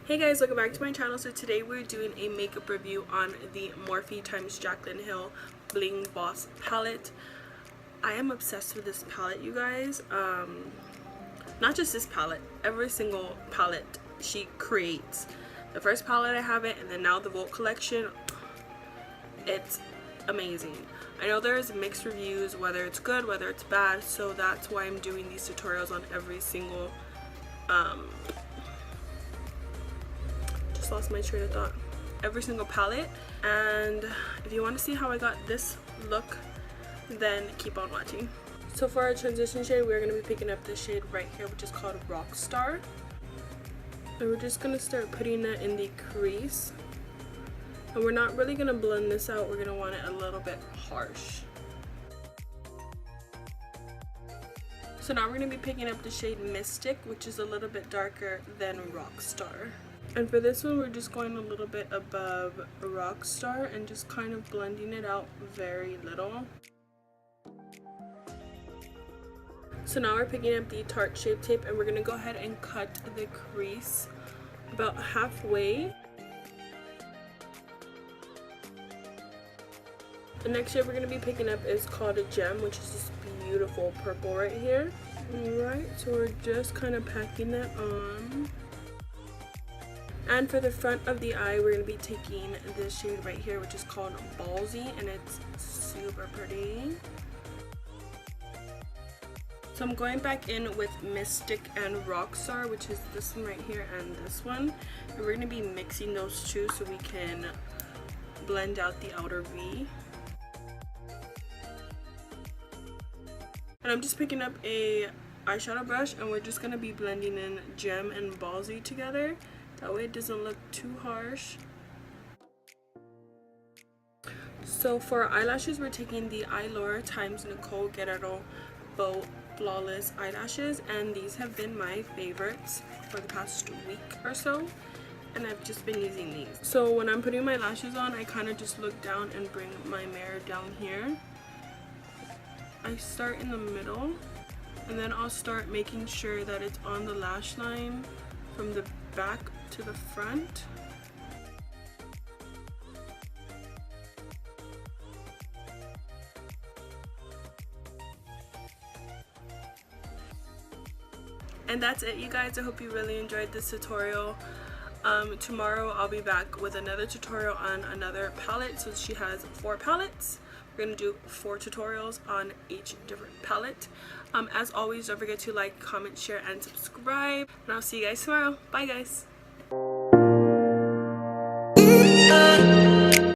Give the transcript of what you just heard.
Hey guys, welcome back to my channel. So today we're doing a makeup review on the Morphe x Jaclyn Hill Bling Boss palette. I am obsessed with this palette, you guys. Not just this palette, every single palette she creates. The first palette I have it, and then now the Volt collection. It's amazing. I know there's mixed reviews, whether it's good, whether it's bad, so that's why I'm doing these tutorials on every single lost my train of thought. Every single palette. And if you want to see how I got this look, then keep on watching. So for our transition shade, we're going to be picking up this shade right here, which is called Rockstar, and we're just going to start putting it in the crease, and we're not really going to blend this out. We're going to want it a little bit harsh. So now we're going to be picking up the shade Mystic, which is a little bit darker than Rockstar. And for this one, we're just going a little bit above Rockstar and just kind of blending it out very little. So now we're picking up the Tarte Shape Tape, and we're going to go ahead and cut the crease about halfway. The next shade we're going to be picking up is called a Gem, which is this beautiful purple right here. Alright, so we're just kind of packing that on. And for the front of the eye, we're going to be taking this shade right here, which is called Ballsy, and it's super pretty. So I'm going back in with Mystic and Rockstar, which is this one right here and this one. And we're going to be mixing those two so we can blend out the outer V. And I'm just picking up a eyeshadow brush, and we're just going to be blending in Gem and Ballsy together. That way it doesn't look too harsh. So for our eyelashes, we're taking the Eyelure x Nicole Guerrero Bow Flawless eyelashes, and these have been my favorites for the past week or so, and I've just been using these. So when I'm putting my lashes on, I kind of just look down and bring my mirror down here. I start in the middle, and then I'll start making sure that it's on the lash line from the back to the front. And that's it, you guys. I hope you really enjoyed this tutorial. Tomorrow I'll be back with another tutorial on another palette. So she has 4 palettes. We're going to do 4 tutorials on each different palette. As always, don't forget to like, comment, share, and subscribe. And I'll see you guys tomorrow. Bye, guys.